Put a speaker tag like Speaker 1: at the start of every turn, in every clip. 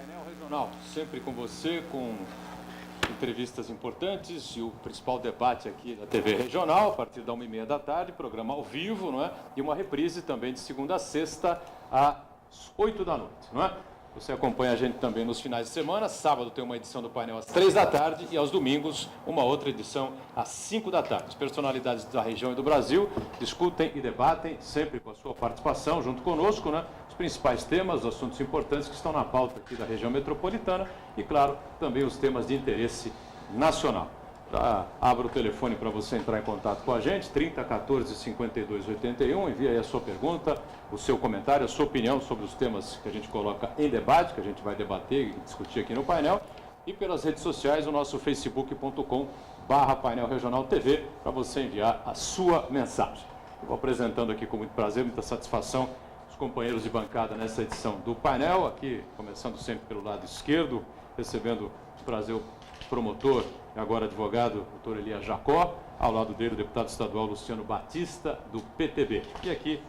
Speaker 1: Painel Regional, sempre com você, com entrevistas importantes e o principal debate aqui da TV Regional, a partir da 1h30 da tarde, programa ao vivo, não é? E uma reprise também de segunda a sexta, às 8 da noite, não é? Você acompanha a gente também nos finais de semana. Sábado tem uma edição do painel às 3 da tarde e aos domingos uma outra edição às 5 da tarde. As personalidades da região e do Brasil discutem e debatem, sempre com a sua participação, junto conosco, né? Os principais temas, os assuntos importantes que estão na pauta aqui da região metropolitana e, claro, também os temas de interesse nacional. Já abro o telefone para você entrar em contato com a gente, 30 14 52 81, envia aí a sua pergunta, o seu comentário, a sua opinião sobre os temas que a gente coloca em debate, que a gente vai debater e discutir aqui no painel, e pelas redes sociais, o nosso facebook.com/painel regional TV, para você enviar a sua mensagem. Vou apresentando aqui com muito prazer, muita satisfação, os companheiros de bancada nessa edição do painel, aqui começando sempre pelo lado esquerdo, recebendo o prazer o promotor e agora advogado, doutor Elias Jacó, ao lado dele o deputado estadual Luciano Batista, do PTB. E aqui,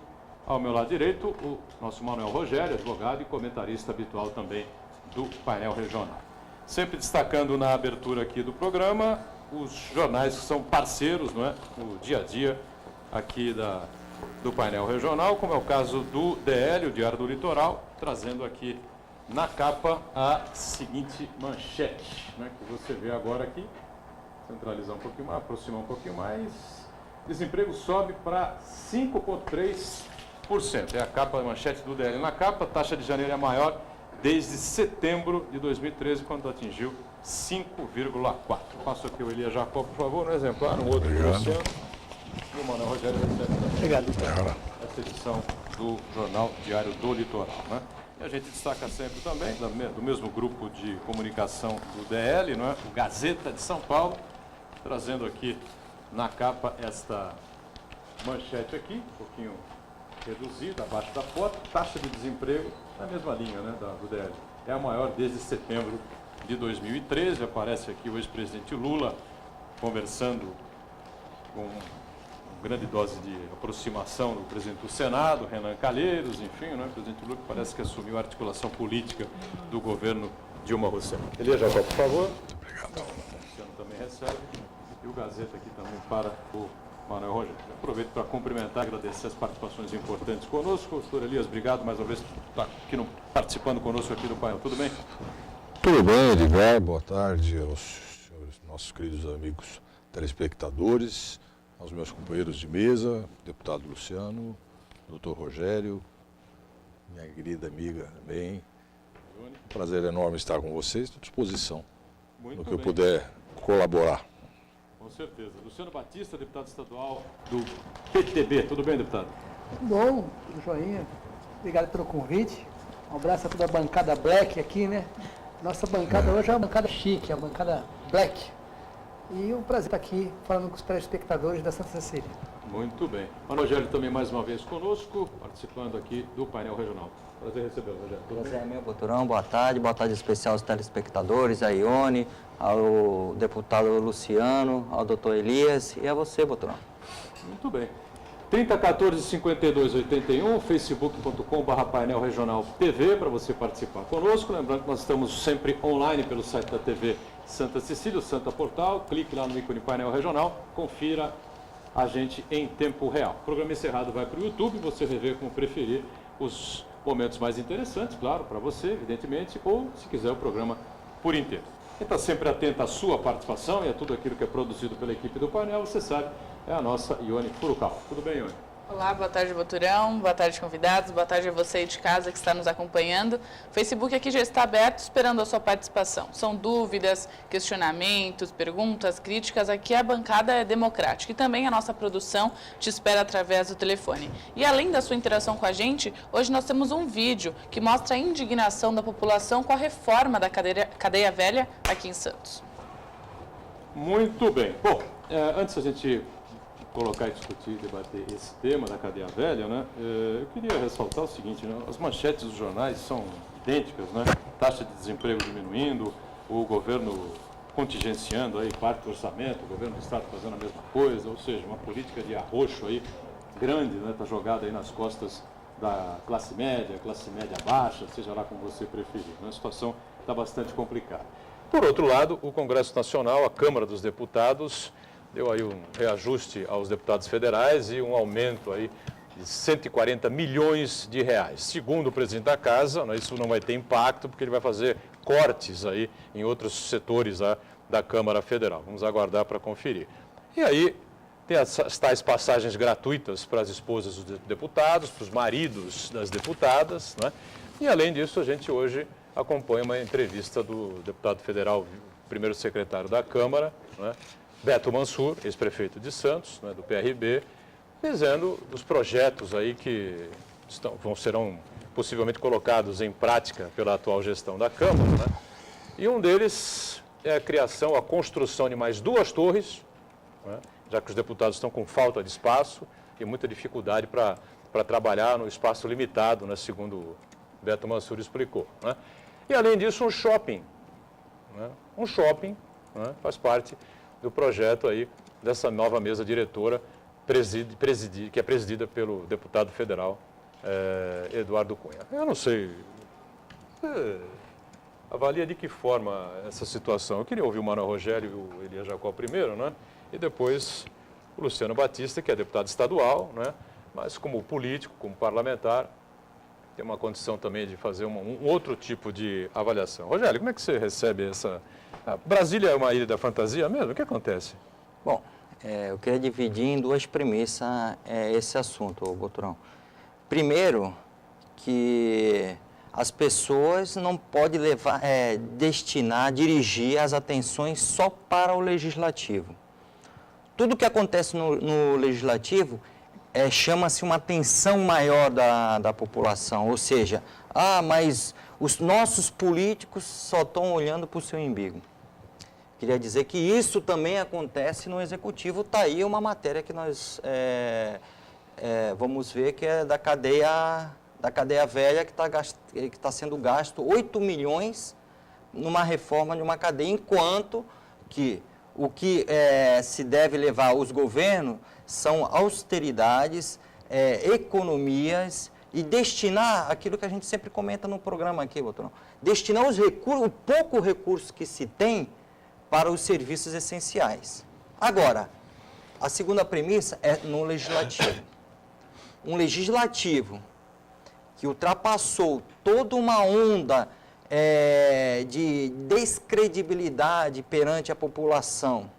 Speaker 1: ao meu lado direito, o nosso Manuel Rogério, advogado e comentarista habitual também do painel regional. Sempre destacando na abertura aqui do programa, os jornais que são parceiros, não é, no dia a dia aqui do painel regional, como é o caso do DL, o Diário do Litoral, trazendo aqui na capa a seguinte manchete, né, que você vê agora aqui, centralizar um pouquinho mais, aproximar um pouquinho mais, desemprego sobe para 5,3%, é a capa, a manchete do DL na capa, taxa de janeiro é maior desde setembro de 2013, quando atingiu 5,4%. Passo aqui o Elias Jacó, por favor, um exemplar, um outro do Luciano, e o Manuel Rogério recebe também.
Speaker 2: Obrigado.
Speaker 1: Essa edição do Jornal Diário do Litoral, né? E a gente destaca sempre também, do mesmo grupo de comunicação do DL, não é? O Gazeta de São Paulo, trazendo aqui na capa esta manchete aqui, um pouquinho reduzida, abaixo da foto, taxa de desemprego na mesma linha, né, do DL. É a maior desde setembro de 2013, aparece aqui o ex-presidente Lula conversando com grande dose de aproximação do presidente do Senado, Renan Calheiros, enfim, né? O presidente Lula que parece que assumiu a articulação política do governo Dilma Rousseff. Elias Jacó, por favor.
Speaker 2: Obrigado.
Speaker 1: O Luciano também recebe. E o Gazeta aqui também para o Manuel Rogério. Aproveito para cumprimentar e agradecer as participações importantes conosco. Doutor Elias, obrigado mais uma vez por estar aqui participando conosco aqui do painel. Tudo bem?
Speaker 2: Tudo bem, Edgar. Boa tarde aos nossos queridos amigos telespectadores, aos meus companheiros de mesa, deputado Luciano, doutor Rogério, minha querida amiga também. Prazer enorme estar com vocês, estou à disposição no que eu puder colaborar.
Speaker 1: Com certeza. Luciano Batista, deputado estadual do PTB. Tudo bem, deputado?
Speaker 3: Tudo bom, tudo joinha. Obrigado pelo convite. Um abraço a toda a bancada Black aqui, né? Nossa bancada hoje é uma bancada chique, é uma bancada Black. E um prazer estar aqui falando com os telespectadores da Santa Cecília.
Speaker 1: Muito bem. O Rogério também mais uma vez conosco, participando aqui do painel regional. Prazer recebê-lo, Rogério.
Speaker 4: Prazer é meu, Boturão. Boa tarde especial aos telespectadores, a Ione, ao deputado Luciano, ao doutor Elias e a você, Boturão.
Speaker 1: Muito bem. 30 14 52 81, facebook.com/painel regional TV, para você participar conosco. Lembrando que nós estamos sempre online pelo site da TV Santa Cecília, o Santa Portal. Clique lá no ícone painel regional, confira a gente em tempo real. O programa encerrado vai para o YouTube, você rever como preferir os momentos mais interessantes, claro, para você, evidentemente, ou se quiser o programa por inteiro. Quem está sempre atento à sua participação e a tudo aquilo que é produzido pela equipe do painel, você sabe, é a nossa Ione Furukawa. Tudo bem, Ione?
Speaker 5: Olá, boa tarde, Boturão, boa tarde, convidados, boa tarde a você aí de casa que está nos acompanhando. O Facebook aqui já está aberto, esperando a sua participação. São dúvidas, questionamentos, perguntas, críticas, aqui a bancada é democrática e também a nossa produção te espera através do telefone. E além da sua interação com a gente, hoje nós temos um vídeo que mostra a indignação da população com a reforma da cadeia velha aqui em Santos.
Speaker 1: Muito bem. Bom, antes a gente colocar e discutir, debater esse tema da cadeia velha, né? Eu queria ressaltar o seguinte, né? As manchetes dos jornais são idênticas, né? Taxa de desemprego diminuindo, o governo contingenciando aí parte do orçamento, o governo do estado fazendo a mesma coisa, ou seja, uma política de arroxo aí grande, né? Está jogada aí nas costas da classe média baixa, seja lá como você preferir. A situação está bastante complicada. Por outro lado, o Congresso Nacional, a Câmara dos Deputados, deu aí um reajuste aos deputados federais e um aumento aí de 140 milhões de reais. Segundo o presidente da Casa, isso não vai ter impacto, porque ele vai fazer cortes aí em outros setores da Câmara Federal. Vamos aguardar para conferir. E aí tem as tais passagens gratuitas para as esposas dos deputados, para os maridos das deputadas, né? E além disso, a gente hoje acompanha uma entrevista do deputado federal, primeiro secretário da Câmara, né, Beto Mansur, ex-prefeito de Santos, né, do PRB, dizendo os projetos aí que serão possivelmente colocados em prática pela atual gestão da Câmara, né? E um deles é a construção de mais 2 torres, né, já que os deputados estão com falta de espaço e muita dificuldade para trabalhar no espaço limitado, né, segundo o Beto Mansur explicou, né? E além disso, um shopping, né? Um shopping, né, faz parte do projeto aí dessa nova mesa diretora que é presidida pelo deputado federal Eduardo Cunha. Eu não sei, você avalia de que forma essa situação? Eu queria ouvir o Manuel Rogério e o Elias Jacó primeiro, né? E depois o Luciano Batista, que é deputado estadual, né? Mas como político, como parlamentar, tem uma condição também de fazer um outro tipo de avaliação. Rogério, como é que você recebe essa... Brasília é uma ilha da fantasia mesmo? O que acontece?
Speaker 4: Bom, eu queria dividir em 2 premissas esse assunto, Boturão. Primeiro, que as pessoas não podem dirigir as atenções só para o legislativo. Tudo que acontece no legislativo chama-se uma atenção maior da população, ou seja, mas os nossos políticos só estão olhando para o seu umbigo. Queria dizer que isso também acontece no Executivo. Está aí uma matéria que nós vamos ver, que é da cadeia velha, que está sendo gasto 8 milhões numa reforma de uma cadeia, enquanto que o que se deve levar os governos são austeridades, economias e destinar aquilo que a gente sempre comenta no programa aqui, Boturão, destinar o pouco recurso que se tem para os serviços essenciais. Agora, a segunda premissa é no legislativo. Um legislativo que ultrapassou toda uma onda de descredibilidade perante a população.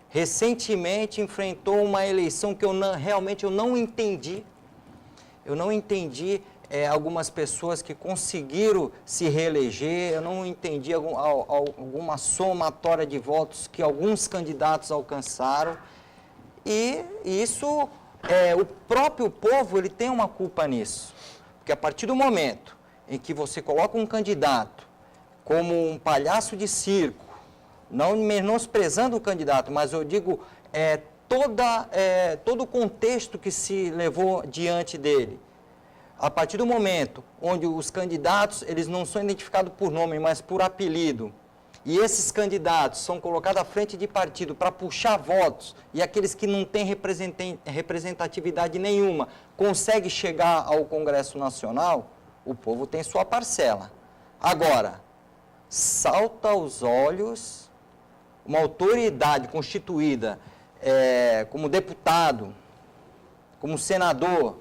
Speaker 4: Recentemente enfrentou uma eleição que realmente eu não entendi. Eu não entendi algumas pessoas que conseguiram se reeleger, eu não entendi alguma somatória de votos que alguns candidatos alcançaram. E isso, o próprio povo, ele tem uma culpa nisso. Porque a partir do momento em que você coloca um candidato como um palhaço de circo, não menosprezando o candidato, mas eu digo todo o contexto que se levou diante dele. A partir do momento onde os candidatos, eles não são identificados por nome, mas por apelido, e esses candidatos são colocados à frente de partido para puxar votos, e aqueles que não têm representatividade nenhuma conseguem chegar ao Congresso Nacional, o povo tem sua parcela. Agora, salta aos olhos uma autoridade constituída como deputado, como senador,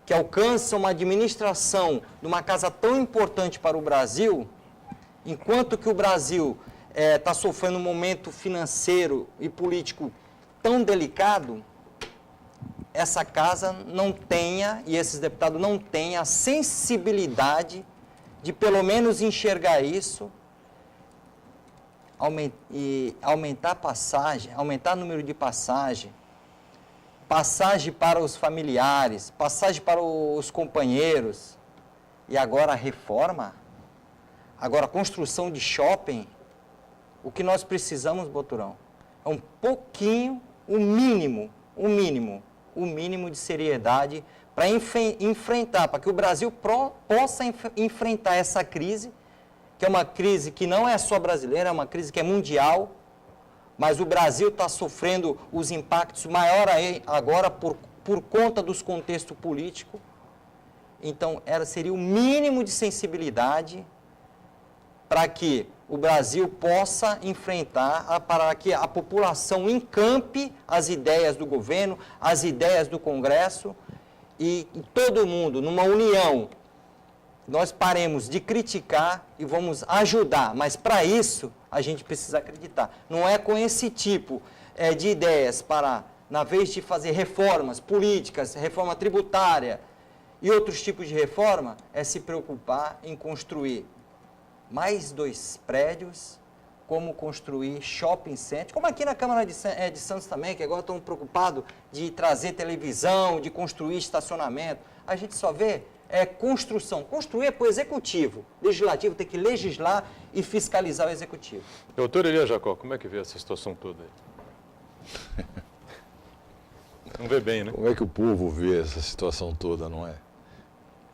Speaker 4: que alcança uma administração de uma casa tão importante para o Brasil, enquanto que o Brasil está sofrendo um momento financeiro e político tão delicado, essa casa não tenha, e esses deputados não tenham a sensibilidade de pelo menos enxergar isso, aumentar a passagem, aumentar o número de passagem para os familiares, passagem para os companheiros, e agora a reforma, agora a construção de shopping. O que nós precisamos, Boturão, é um pouquinho, o mínimo de seriedade para enfrentar, para que o Brasil possa enfrentar essa crise, que é uma crise que não é só brasileira, é uma crise que é mundial, mas o Brasil está sofrendo os impactos maiores agora por conta dos contextos políticos. Então, seria o mínimo de sensibilidade para que o Brasil possa enfrentar, para que a população encampe as ideias do governo, as ideias do Congresso e todo mundo, numa união, nós paremos de criticar e vamos ajudar. Mas, para isso, a gente precisa acreditar. Não é com esse tipo de ideias para, na vez de fazer reformas políticas, reforma tributária e outros tipos de reforma, é se preocupar em construir mais 2 prédios, como construir shopping center, como aqui na Câmara de Santos também, que agora estão preocupados de trazer televisão, de construir estacionamento. A gente só vê construção. Construir é para o executivo. Legislativo tem que legislar e fiscalizar o executivo.
Speaker 1: Doutor Elias Jacó, como é que vê essa situação toda aí? Não vê bem, né?
Speaker 2: Como é que o povo vê essa situação toda, não é?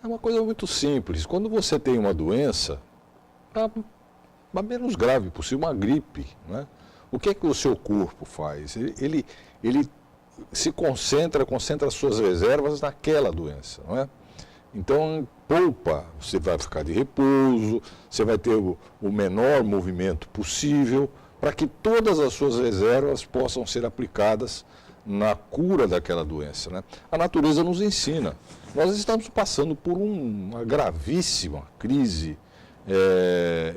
Speaker 2: É uma coisa muito simples. Quando você tem uma doença, a menos grave possível, uma gripe, né? O que é que o seu corpo faz? Ele se concentra as suas reservas naquela doença, não é? Então, poupa, você vai ficar de repouso, você vai ter o menor movimento possível para que todas as suas reservas possam ser aplicadas na cura daquela doença, né? A natureza nos ensina. Nós estamos passando por uma gravíssima crise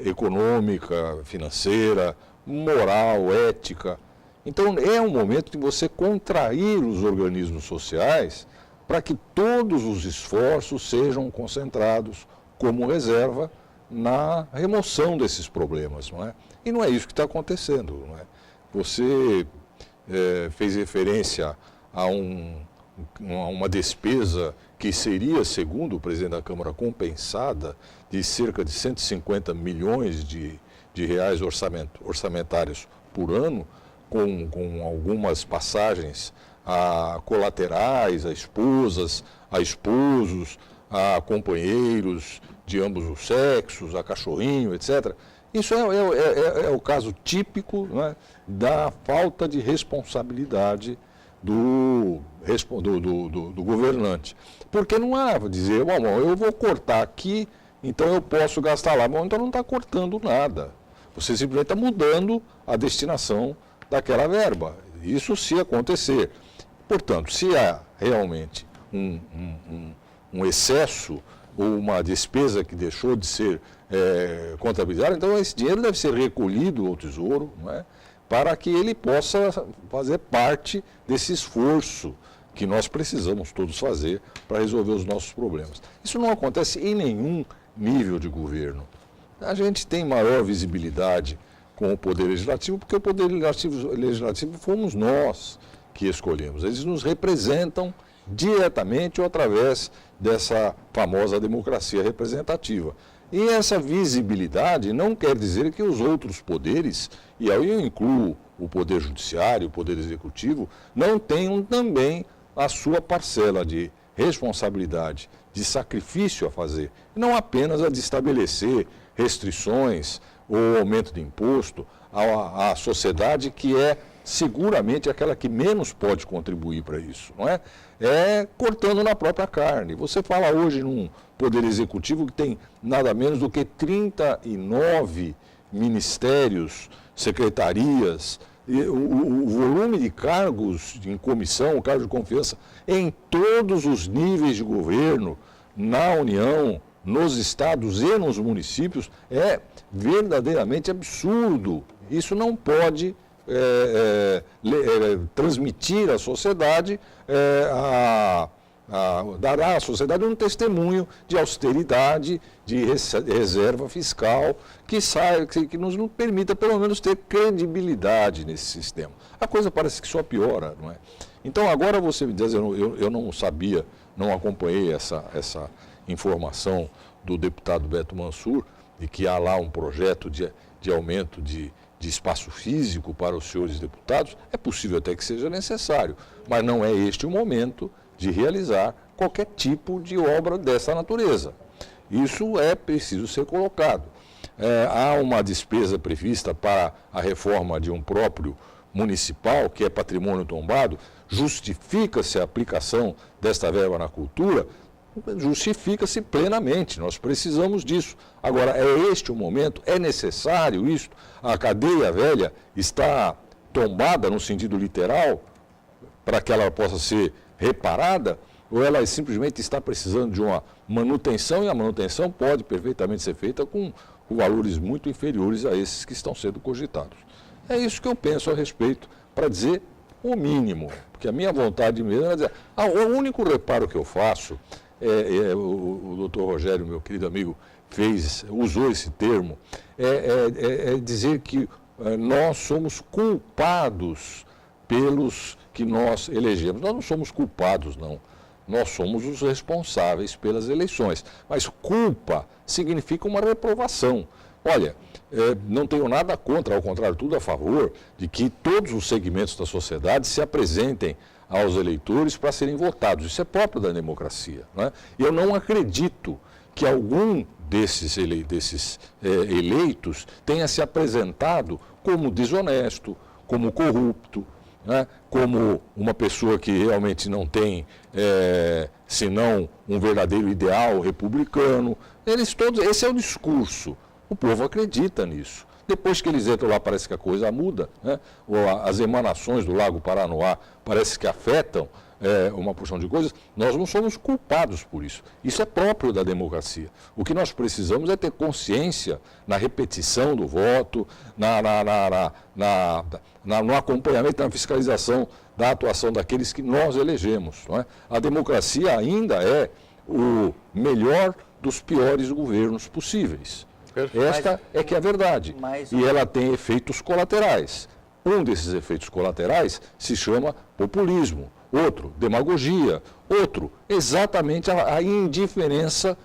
Speaker 2: econômica, financeira, moral, ética. Então, é um momento de você contrair os organismos sociais para que todos os esforços sejam concentrados como reserva na remoção desses problemas, não é? E não é isso que está acontecendo, não é? Você fez referência a uma despesa que seria, segundo o presidente da Câmara, compensada de cerca de 150 milhões de reais orçamentários por ano, com algumas passagens a colaterais, a esposas, a esposos, a companheiros de ambos os sexos, a cachorrinho, etc. Isso é o caso típico, né, da falta de responsabilidade do governante. Porque não há dizer, bom, eu vou cortar aqui, então eu posso gastar lá. Bom, então não está cortando nada. Você simplesmente está mudando a destinação daquela verba. Isso se acontecer. Portanto, se há realmente um excesso ou uma despesa que deixou de ser contabilizada, então esse dinheiro deve ser recolhido ao Tesouro, não é? Para que ele possa fazer parte desse esforço que nós precisamos todos fazer para resolver os nossos problemas. Isso não acontece em nenhum nível de governo. A gente tem maior visibilidade com o Poder Legislativo, porque o Poder Legislativo fomos nós que escolhemos. Eles nos representam diretamente ou através dessa famosa democracia representativa. E essa visibilidade não quer dizer que os outros poderes, e aí eu incluo o Poder Judiciário, o Poder Executivo, não tenham também a sua parcela de responsabilidade, de sacrifício a fazer. Não apenas a de estabelecer restrições ou aumento de imposto à sociedade que é seguramente aquela que menos pode contribuir para isso, não é? É cortando na própria carne. Você fala hoje num Poder Executivo que tem nada menos do que 39 ministérios, secretarias, e o volume de cargos em comissão, cargos de confiança, em todos os níveis de governo, na União, nos estados e nos municípios, é verdadeiramente absurdo. Isso não pode transmitir à sociedade, dará à sociedade um testemunho de austeridade, de reserva fiscal, que nos permita pelo menos ter credibilidade nesse sistema. A coisa parece que só piora, não é? Então agora você me diz, eu não sabia, não acompanhei essa informação do deputado Beto Mansur, de que há lá um projeto de aumento de espaço físico para os senhores deputados. É possível até que seja necessário, mas não é este o momento de realizar qualquer tipo de obra dessa natureza. Isso é preciso ser colocado. Há uma despesa prevista para a reforma de um próprio municipal, que é patrimônio tombado, justifica-se a aplicação desta verba na cultura, justifica-se plenamente, nós precisamos disso. Agora, é este o momento? É necessário isso? A cadeia velha está tombada no sentido literal para que ela possa ser reparada? Ou ela simplesmente está precisando de uma manutenção, e a manutenção pode perfeitamente ser feita com valores muito inferiores a esses que estão sendo cogitados. É isso que eu penso a respeito, para dizer o mínimo, porque a minha vontade mesmo é dizer, o único reparo que eu faço, o doutor Rogério, meu querido amigo, usou esse termo, é dizer que nós somos culpados pelos que nós elegemos. Nós não somos culpados, não. Nós somos os responsáveis pelas eleições. Mas culpa significa uma reprovação. Olha, não tenho nada contra, ao contrário, tudo a favor de que todos os segmentos da sociedade se apresentem aos eleitores para serem votados. Isso é próprio da democracia, não é? Eu não acredito que algum desses eleitos tenha se apresentado como desonesto, como corrupto, né? Como uma pessoa que realmente não tem, senão um verdadeiro ideal republicano. Eles todos, esse é o discurso. O povo acredita nisso. Depois que eles entram lá, parece que a coisa muda, né? As emanações do Lago Paranoá parece que afetam uma porção de coisas. Nós não somos culpados por isso. Isso é próprio da democracia. O que nós precisamos é ter consciência na repetição do voto, no acompanhamento, na fiscalização da atuação daqueles que nós elegemos. Não é? A democracia ainda é o melhor dos piores governos possíveis. Esta é que é a verdade. E ela tem efeitos colaterais. Um desses efeitos colaterais se chama populismo, outro, demagogia, outro, exatamente a indiferença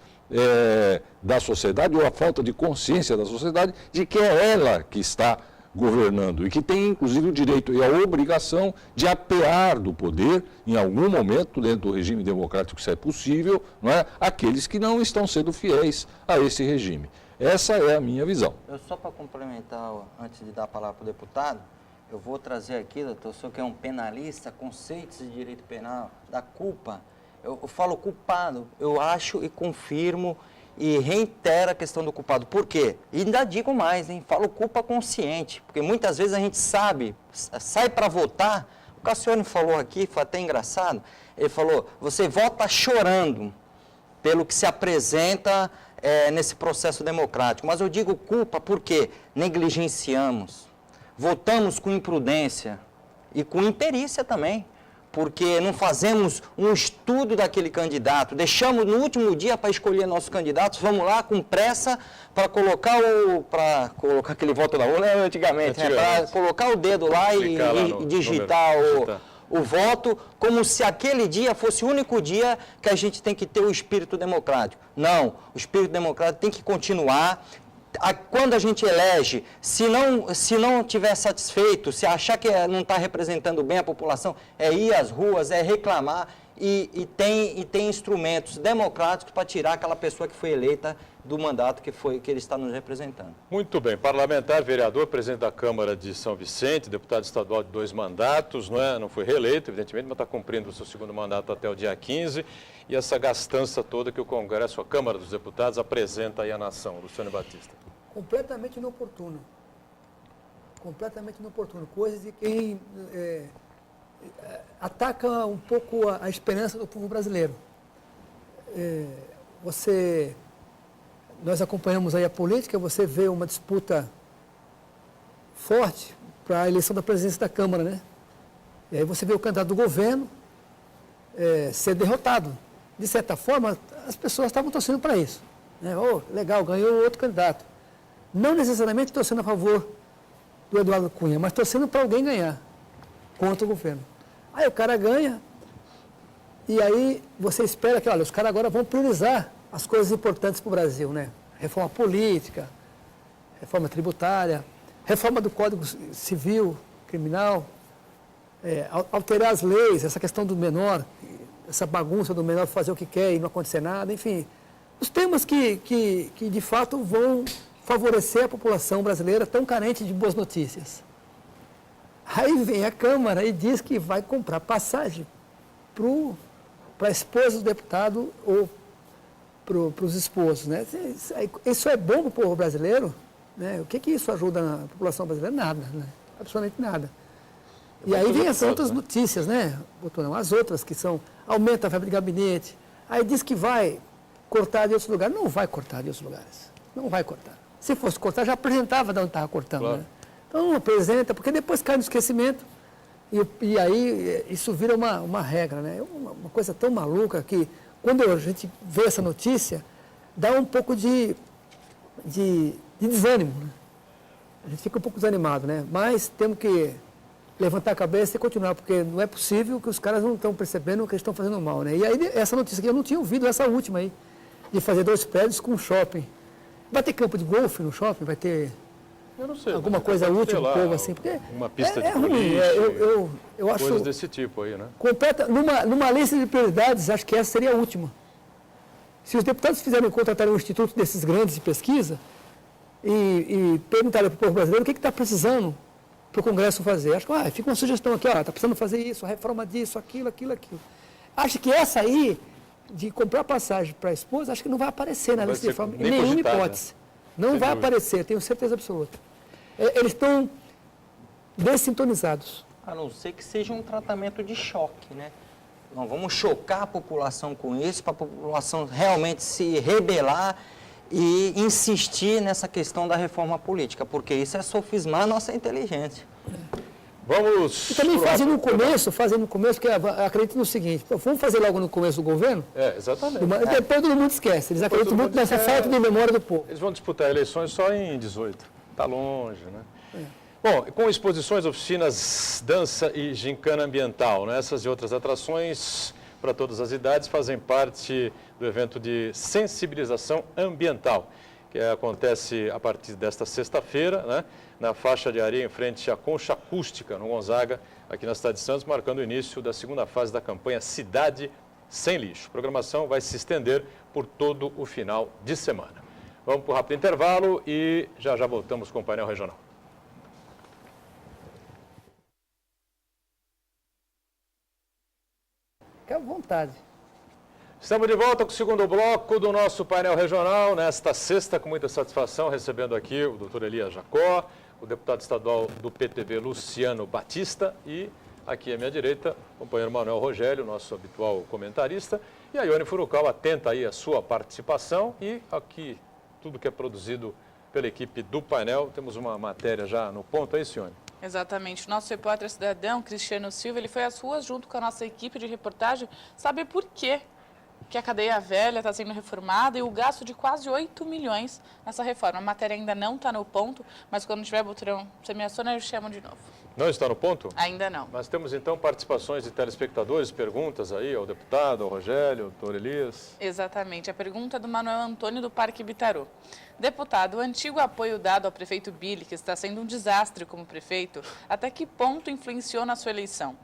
Speaker 2: da sociedade, ou a falta de consciência da sociedade de que é ela que está governando e que tem, inclusive, o direito e a obrigação de apear do poder, em algum momento, dentro do regime democrático, se é possível, não é? Aqueles que não estão sendo fiéis a esse regime. Essa é a minha visão.
Speaker 4: Só para complementar, antes de dar a palavra para o deputado, eu vou trazer aqui, doutor, o senhor que é um penalista, conceitos de direito penal, da culpa. Eu falo culpado, eu acho e confirmo e reitero a questão do culpado. Por quê? E ainda digo mais, hein? Falo culpa consciente, porque muitas vezes a gente sabe, sai para votar, o Cassiano falou aqui, foi até engraçado, ele falou, você vota chorando pelo que se apresenta nesse processo democrático. Mas eu digo culpa porque negligenciamos, votamos com imprudência e com imperícia também, porque não fazemos um estudo daquele candidato, deixamos no último dia para escolher nossos candidatos, vamos lá com pressa para colocar aquele voto da urna antigamente, para colocar o dedo lá e digitar o voto, como se aquele dia fosse o único dia que a gente tem que ter o espírito democrático. Não, o espírito democrático tem que continuar. Quando a gente elege, se não estiver satisfeito, se achar que não está representando bem a população, é ir às ruas, é reclamar e tem instrumentos democráticos para tirar aquela pessoa que foi eleita do mandato que ele está nos representando.
Speaker 1: Muito bem. Parlamentar, vereador, presidente da Câmara de São Vicente, deputado estadual de 2 mandatos, não foi reeleito, evidentemente, mas está cumprindo o seu 2º mandato até o dia 15. E essa gastança toda que o Congresso, a Câmara dos Deputados, apresenta aí à nação. Luciano Batista.
Speaker 3: Completamente inoportuno. Completamente inoportuno. Coisa de quem ataca um pouco a esperança do povo brasileiro. Nós acompanhamos aí a política, você vê uma disputa forte para a eleição da presidência da Câmara, né? E aí você vê o candidato do governo ser derrotado. De certa forma, as pessoas estavam torcendo para isso. Né? Oh, legal, ganhou outro candidato. Não necessariamente torcendo a favor do Eduardo Cunha, mas torcendo para alguém ganhar contra o governo. Aí o cara ganha, e aí você espera que, olha, os caras agora vão priorizar as coisas importantes para o Brasil, né? Reforma política, reforma tributária, reforma do Código Civil, criminal, alterar as leis, essa questão do menor, essa bagunça do menor fazer o que quer e não acontecer nada, enfim. Os temas que de fato vão favorecer a população brasileira tão carente de boas notícias. Aí vem a Câmara e diz que vai comprar passagem para o para a esposa do deputado ou para os esposos, né? Isso é bom para o povo brasileiro, né? O que isso ajuda na população brasileira? Nada, né? Absolutamente nada. E aí vem as outras notícias, né, Boturão? As outras que são, aumenta a verba de gabinete, aí diz que vai cortar de outros lugares. Não vai cortar de outros lugares, não vai cortar. Se fosse cortar, já apresentava de onde estava cortando, claro, né? Então não apresenta, porque depois cai no esquecimento e aí isso vira uma regra, né? Uma coisa tão maluca que, quando a gente vê essa notícia, dá um pouco de desânimo, né? A gente fica um pouco desanimado, né? Mas temos que levantar a cabeça e continuar, porque não é possível que os caras não estão percebendo que eles estão fazendo mal, né? E aí, essa notícia aqui, eu não tinha ouvido essa última aí, de fazer 2 prédios com shopping. Vai ter campo de golfe no shopping? Vai ter...
Speaker 1: Eu não sei.
Speaker 3: Alguma coisa útil para o povo, assim, porque
Speaker 1: uma pista de
Speaker 3: ruim.
Speaker 1: boliche,
Speaker 3: Eu acho
Speaker 1: coisas desse tipo aí, né?
Speaker 3: Completa, numa lista de prioridades, acho que essa seria a última. Se os deputados fizerem contratar um instituto desses grandes de pesquisa e perguntarem para o povo brasileiro o que está precisando para o Congresso fazer, acho que fica uma sugestão aqui, está precisando fazer isso, a reforma disso, aquilo. Acho que essa aí, de comprar passagem para a esposa, acho que não vai aparecer na lista de reforma, em nenhuma hipótese. Né? Não vai aparecer, tenho certeza absoluta. Eles estão dessintonizados.
Speaker 4: A não ser que seja um tratamento de choque, né? Nós vamos chocar a população com isso, para a população realmente se rebelar e insistir nessa questão da reforma política, porque isso é sofismar a nossa inteligência.
Speaker 1: Vamos...
Speaker 3: E também fazem no começo, porque acredito no seguinte, vamos fazer logo no começo do governo?
Speaker 1: Exatamente.
Speaker 3: Depois todo mundo esquece, eles acreditam muito nessa falta de memória do povo.
Speaker 1: Eles vão disputar eleições só em 18, está longe, né? Bom, com exposições, oficinas, dança e gincana ambiental, né? Essas e outras atrações para todas as idades fazem parte do evento de sensibilização ambiental, que acontece a partir desta sexta-feira, né? Na faixa de areia em frente à Concha Acústica, no Gonzaga, aqui na cidade de Santos, marcando o início da segunda fase da campanha Cidade Sem Lixo. A programação vai se estender por todo o final de semana. Vamos para o rápido intervalo e já voltamos com o painel regional.
Speaker 3: Fique à vontade.
Speaker 1: Estamos de volta com o segundo bloco do nosso painel regional, nesta sexta, com muita satisfação, recebendo aqui o doutor Elias Jacó, o deputado estadual do PTB, Luciano Batista, e aqui à minha direita, o companheiro Manuel Rogério, nosso habitual comentarista, e a Ione Furukawa atenta aí a sua participação, e aqui tudo que é produzido pela equipe do painel, temos uma matéria já no ponto, é isso, Ione?
Speaker 5: Exatamente. O nosso repórter cidadão, Cristiano Silva, ele foi às ruas junto com a nossa equipe de reportagem saber por quê que a cadeia velha está sendo reformada e o gasto de quase 8 milhões nessa reforma. A matéria ainda não está no ponto, mas quando tiver, Boturão, você me aciona, eu chamo de novo.
Speaker 1: Não está no ponto?
Speaker 5: Ainda não.
Speaker 1: Mas temos então participações de telespectadores, perguntas aí ao deputado, ao Rogério, ao doutor Elias.
Speaker 5: Exatamente. A pergunta é do Manuel Antônio do Parque Bitaru. Deputado, o antigo apoio dado ao prefeito Billy, que está sendo um desastre como prefeito, até que ponto influenciou na sua eleição?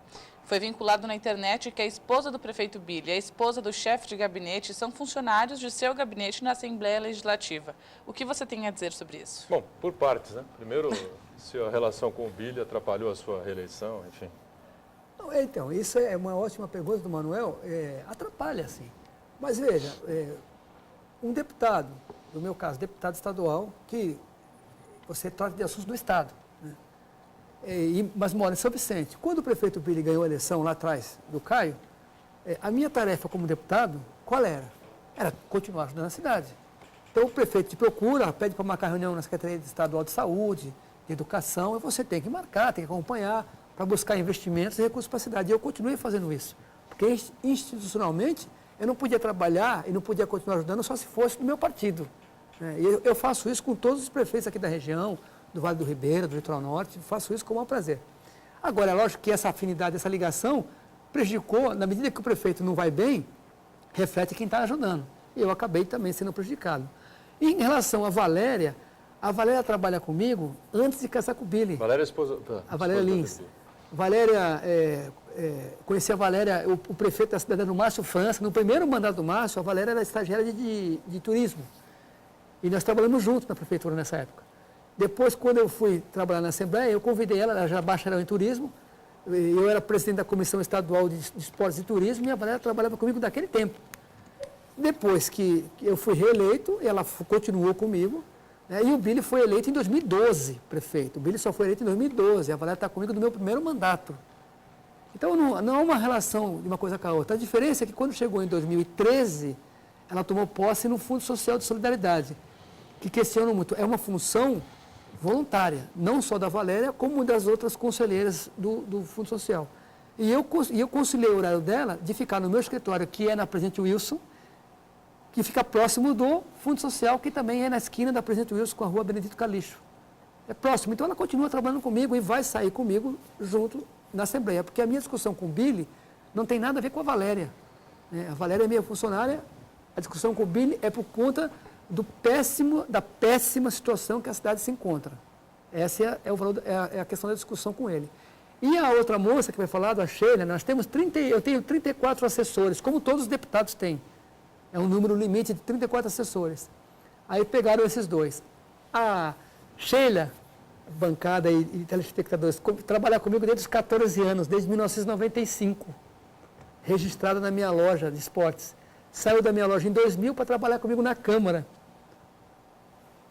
Speaker 5: Foi vinculado na internet que a esposa do prefeito Billy e a esposa do chefe de gabinete são funcionários de seu gabinete na Assembleia Legislativa. O que você tem a dizer sobre isso?
Speaker 1: Bom, por partes, né? Primeiro, se a relação com o Billy atrapalhou a sua reeleição, enfim.
Speaker 3: Então, isso é uma ótima pergunta do Manuel. Atrapalha, sim. Mas veja, um deputado, no meu caso, deputado estadual, que você trata de assuntos do Estado, né? Mas mora em São Vicente. Quando o prefeito Billy ganhou a eleição lá atrás do Caio, a minha tarefa como deputado, qual era? Era continuar ajudando a cidade. Então o prefeito te procura, pede para marcar reunião na Secretaria Estadual de Saúde, de Educação, e você tem que marcar, tem que acompanhar, para buscar investimentos e recursos para a cidade. E eu continuei fazendo isso. Porque institucionalmente eu não podia trabalhar e não podia continuar ajudando só se fosse do meu partido, né? E eu faço isso com todos os prefeitos aqui da região, do Vale do Ribeira, do Litoral Norte, faço isso com o maior prazer. Agora, é lógico que essa afinidade, essa ligação, prejudicou, na medida que o prefeito não vai bem, reflete quem está ajudando. E eu acabei também sendo prejudicado. E em relação à Valéria trabalha comigo antes de casar com o Billy.
Speaker 1: Valéria é esposa...
Speaker 3: A Valéria Lins. Valéria, conheci a Valéria, o prefeito da cidade do Márcio França. No primeiro mandato do Márcio, a Valéria era estagiária de turismo. E nós trabalhamos juntos na prefeitura nessa época. Depois, quando eu fui trabalhar na Assembleia, eu convidei ela já bacharel em turismo, Eu era presidente da Comissão Estadual de Esportes e Turismo e a Valéria trabalhava comigo daquele tempo. Depois que eu fui reeleito, ela continuou comigo, né, e o Billy foi eleito em 2012, prefeito. O Billy só foi eleito em 2012, a Valéria está comigo no meu primeiro mandato. Então, não há uma relação de uma coisa com a outra. A diferença é que quando chegou em 2013, ela tomou posse no Fundo Social de Solidariedade, que questionam muito. É uma função voluntária, não só da Valéria, como das outras conselheiras do Fundo Social. E eu conciliei o horário dela de ficar no meu escritório, que é na Presidente Wilson, que fica próximo do Fundo Social, que também é na esquina da Presidente Wilson com a Rua Benedito Calixto. É próximo. Então, ela continua trabalhando comigo e vai sair comigo junto na Assembleia, porque a minha discussão com o Billy não tem nada a ver com a Valéria, né? A Valéria é minha funcionária, a discussão com o Billy é por conta da péssima situação que a cidade se encontra. Essa é a questão da discussão com ele. E a outra moça que vai falar, a Sheila, eu tenho 34 assessores, como todos os deputados têm. É um número limite de 34 assessores. Aí pegaram esses dois. A Sheila, bancada e telespectadores, trabalha comigo desde os 14 anos, desde 1995, registrada na minha loja de esportes. Saiu da minha loja em 2000 para trabalhar comigo na Câmara.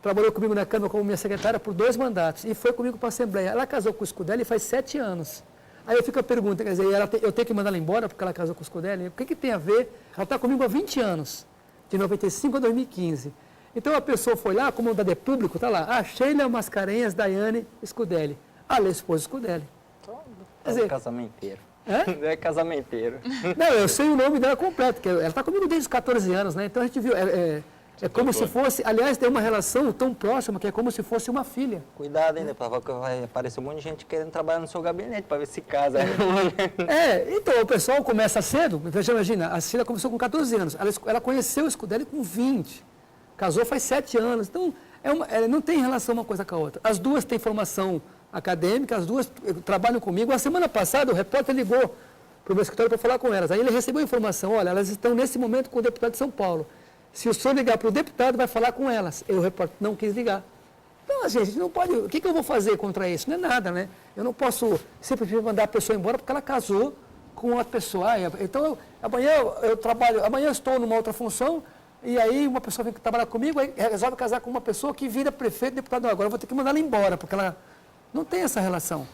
Speaker 3: Trabalhou comigo na Câmara como minha secretária por 2 mandatos e foi comigo para a Assembleia. Ela casou com o Scudelli faz 7 anos. Aí eu fico a pergunta, quer dizer, eu tenho que mandar ela embora porque ela casou com o Scudelli? O que tem a ver? Ela está comigo há 20 anos, de 95 a 2015. Então a pessoa foi lá, como é público, está lá, Sheila Mascarenhas, Daiane Scudelli. Ela é esposa Scudelli.
Speaker 4: Quer dizer, casamenteiro. É casamenteiro.
Speaker 3: Não, eu sei o nome dela completo, porque ela está comigo desde os 14 anos, né? Então a gente viu, é como se fosse, aliás, tem uma relação tão próxima que é como se fosse uma filha.
Speaker 4: Cuidado, hein, deputado, que vai aparecer um monte de gente querendo trabalhar no seu gabinete para ver se casa.
Speaker 3: Então o pessoal começa cedo, você imagina, a Sheila começou com 14 anos, ela conheceu o Scudelli com 20, casou faz 7 anos, então não tem relação uma coisa com a outra. As duas têm formação acadêmica, as duas trabalham comigo. A semana passada o repórter ligou para o meu escritório para falar com elas. Aí ele recebeu a informação, olha, elas estão nesse momento com o deputado de São Paulo. Se o senhor ligar para o deputado, vai falar com elas. E o repórter não quis ligar. Então, assim, a gente não pode... O que eu vou fazer contra isso? Não é nada, né? Eu não posso simplesmente mandar a pessoa embora porque ela casou com outra pessoa. Então, amanhã eu trabalho... Amanhã eu estou numa outra função e aí uma pessoa vem trabalhar comigo e resolve casar com uma pessoa que vira prefeito, deputado. Não, agora eu vou ter que mandar ela embora porque ela... Não tem essa relação.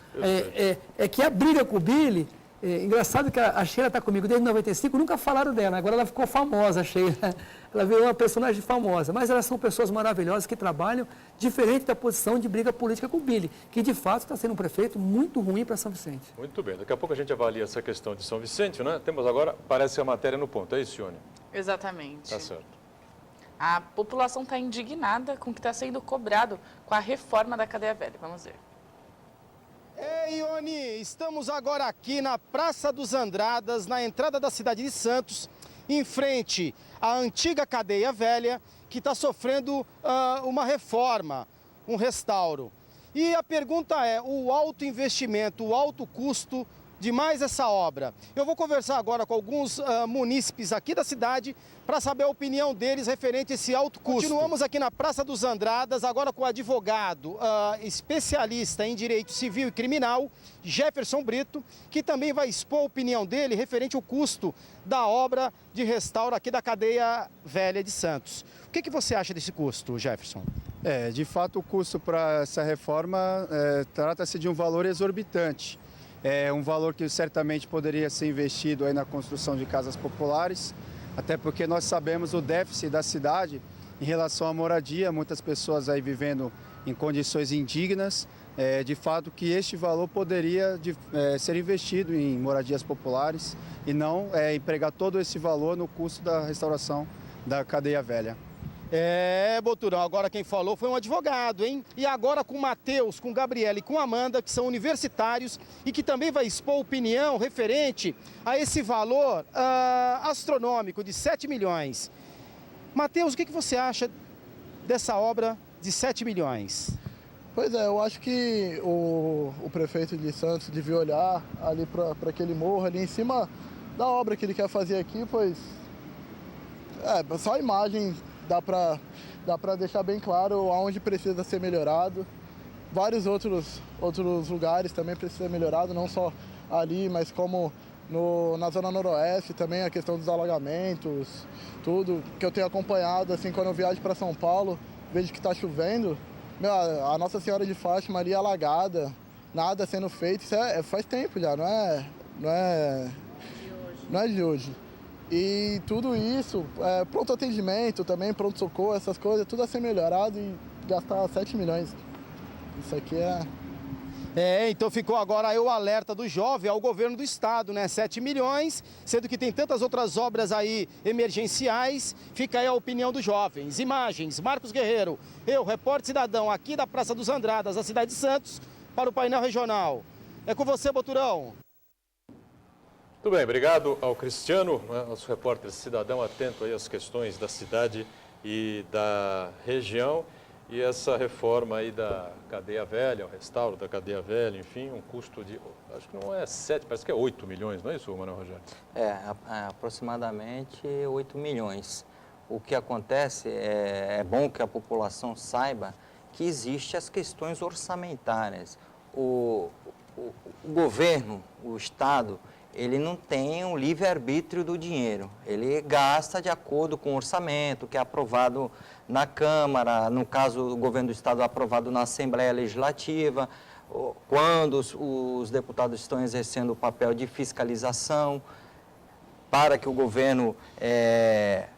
Speaker 3: É que a briga com o Billy... engraçado que a Sheila está comigo desde 95, nunca falaram dela, agora ela ficou famosa, a Sheila. Ela virou uma personagem famosa, mas elas são pessoas maravilhosas que trabalham diferente da posição de briga política com o Billy, que de fato está sendo um prefeito muito ruim para São Vicente.
Speaker 1: Muito bem, daqui a pouco a gente avalia essa questão de São Vicente, né? Temos agora, parece a matéria no ponto, é isso, Sione?
Speaker 5: Exatamente.
Speaker 1: Tá certo.
Speaker 5: A população está indignada com o que está sendo cobrado com a reforma da cadeia velha. Vamos ver.
Speaker 6: Ei, Ione, estamos agora aqui na Praça dos Andradas, na entrada da cidade de Santos, em frente à antiga cadeia velha, que está sofrendo uma reforma, um restauro. E a pergunta é, o alto investimento, o alto custo de mais essa obra. Eu vou conversar agora com alguns munícipes aqui da cidade para saber a opinião deles referente a esse alto custo. Continuamos aqui na Praça dos Andradas, agora com o advogado especialista em direito civil e criminal, Jefferson Brito, que também vai expor a opinião dele referente ao custo da obra de restauro aqui da cadeia velha de Santos. O que você acha desse custo, Jefferson?
Speaker 7: De fato, o custo para essa reforma trata-se de um valor exorbitante. É um valor que certamente poderia ser investido aí na construção de casas populares, até porque nós sabemos o déficit da cidade em relação à moradia, muitas pessoas aí vivendo em condições indignas. De fato que este valor poderia ser investido em moradias populares e não empregar todo esse valor no custo da restauração da cadeia velha.
Speaker 6: Boturão, agora quem falou foi um advogado, hein? E agora com o Matheus, com o Gabriela e com a Amanda, que são universitários e que também vai expor opinião referente a esse valor astronômico de 7 milhões. Matheus, o que você acha dessa obra de 7 milhões?
Speaker 8: Pois é, eu acho que o prefeito de Santos devia olhar ali para aquele morro ali em cima da obra que ele quer fazer aqui, pois só a imagem dá para deixar bem claro aonde precisa ser melhorado. Vários outros lugares também precisam ser melhorados, não só ali, mas como na Zona Noroeste também a questão dos alagamentos, tudo que eu tenho acompanhado, assim, quando eu viajo para São Paulo, vejo que está chovendo, meu, a Nossa Senhora de Fátima ali alagada, nada sendo feito, isso faz tempo já, não é de hoje. E tudo isso, pronto atendimento também, pronto-socorro, essas coisas, tudo a ser melhorado e gastar 7 milhões. Isso aqui
Speaker 6: Então ficou agora aí o alerta do jovem ao governo do estado, né? 7 milhões, sendo que tem tantas outras obras aí emergenciais. Fica aí a opinião dos jovens. Imagens, Marcos Guerreiro, eu, repórter cidadão, aqui da Praça dos Andradas, da cidade de Santos, para o painel regional. É com você, Boturão.
Speaker 1: Muito bem, obrigado ao Cristiano, nosso repórter cidadão, atento aí às questões da cidade e da região. E essa reforma aí da cadeia velha, o restauro da cadeia velha, enfim, um custo de, acho que não é 7, parece que é 8 milhões, não é isso, Manuel Rogério?
Speaker 4: Aproximadamente 8 milhões. O que acontece, é bom que a população saiba que existem as questões orçamentárias. O governo, o Estado, ele não tem um livre-arbítrio do dinheiro. Ele gasta de acordo com o orçamento que é aprovado na Câmara, no caso do governo do Estado aprovado na Assembleia Legislativa, quando os deputados estão exercendo o papel de fiscalização, para que o governo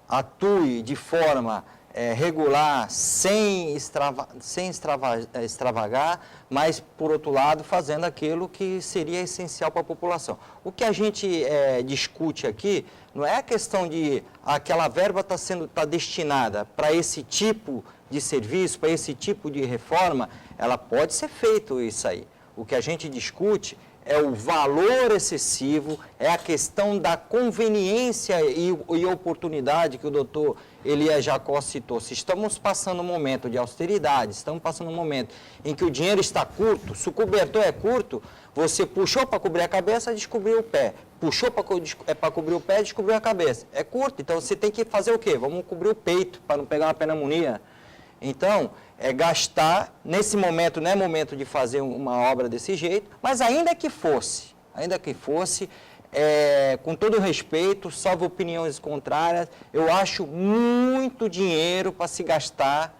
Speaker 4: atue de forma regular, sem extravagar, mas, por outro lado, fazendo aquilo que seria essencial para a população. O que a gente discute aqui não é a questão de aquela verba tá destinada para esse tipo de serviço, para esse tipo de reforma, ela pode ser feito isso aí. O que a gente discute é o valor excessivo, é a questão da conveniência e oportunidade que o doutor Elias Jacó citou. Se estamos passando um momento de austeridade, estamos passando um momento em que o dinheiro está curto, se o cobertor é curto, você puxou para cobrir a cabeça, descobriu o pé. Puxou para cobrir o pé, descobriu a cabeça. É curto, então você tem que fazer o quê? Vamos cobrir o peito para não pegar uma pneumonia. Então, gastar, nesse momento não é momento de fazer uma obra desse jeito, mas ainda que fosse, com todo respeito, salvo opiniões contrárias, eu acho muito dinheiro para se gastar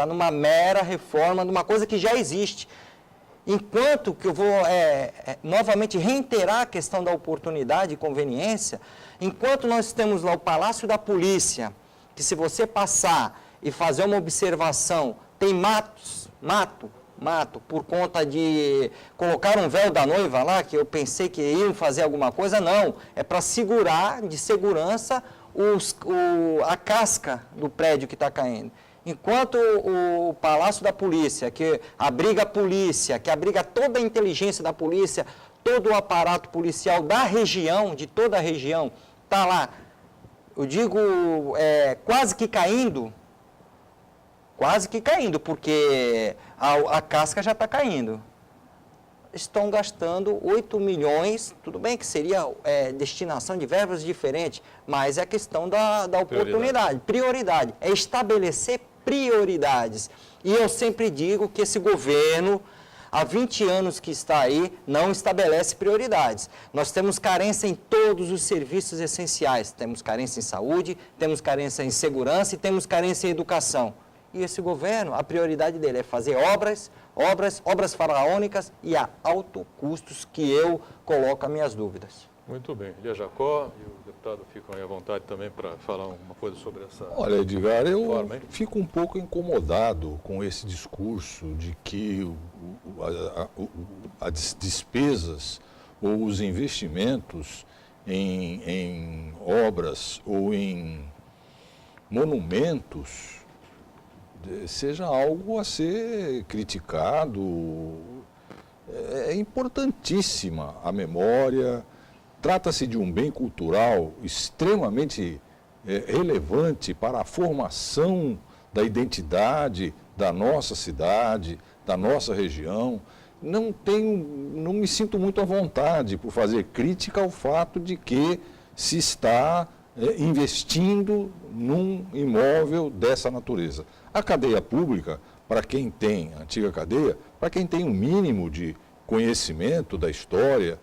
Speaker 4: numa mera reforma de uma coisa que já existe. Enquanto que eu vou novamente reiterar a questão da oportunidade e conveniência, enquanto nós temos lá o Palácio da Polícia, que se você passar e fazer uma observação, tem mato, por conta de colocar um véu da noiva lá, que eu pensei que iam fazer alguma coisa, não. É para segurar, de segurança, a casca do prédio que está caindo. Enquanto o Palácio da Polícia, que abriga a polícia, que abriga toda a inteligência da polícia, todo o aparato policial da região, de toda a região, está lá, eu digo, quase que caindo, porque a casca já está caindo. Estão gastando 8 milhões, tudo bem que seria destinação de verbas diferentes, mas é a questão da oportunidade, prioridade. É estabelecer prioridades. E eu sempre digo que esse governo, há 20 anos que está aí, não estabelece prioridades. Nós temos carência em todos os serviços essenciais. Temos carência em saúde, temos carência em segurança e temos carência em educação. E esse governo, a prioridade dele é fazer obras faraônicas e a alto custos, que eu coloco as minhas dúvidas.
Speaker 1: Muito bem. Elias Jacó e o deputado ficam aí à vontade também para falar uma coisa sobre essa...
Speaker 2: Olha, Edgar, eu
Speaker 1: forma,
Speaker 2: fico um pouco incomodado com esse discurso de que as despesas ou os investimentos em obras ou em monumentos seja algo a ser criticado. É importantíssima a memória, trata-se de um bem cultural extremamente relevante para a formação da identidade da nossa cidade, da nossa região. Não me sinto muito à vontade por fazer crítica ao fato de que se está investindo num imóvel dessa natureza. A cadeia pública, para quem tem, a antiga cadeia, para quem tem um mínimo de conhecimento da história,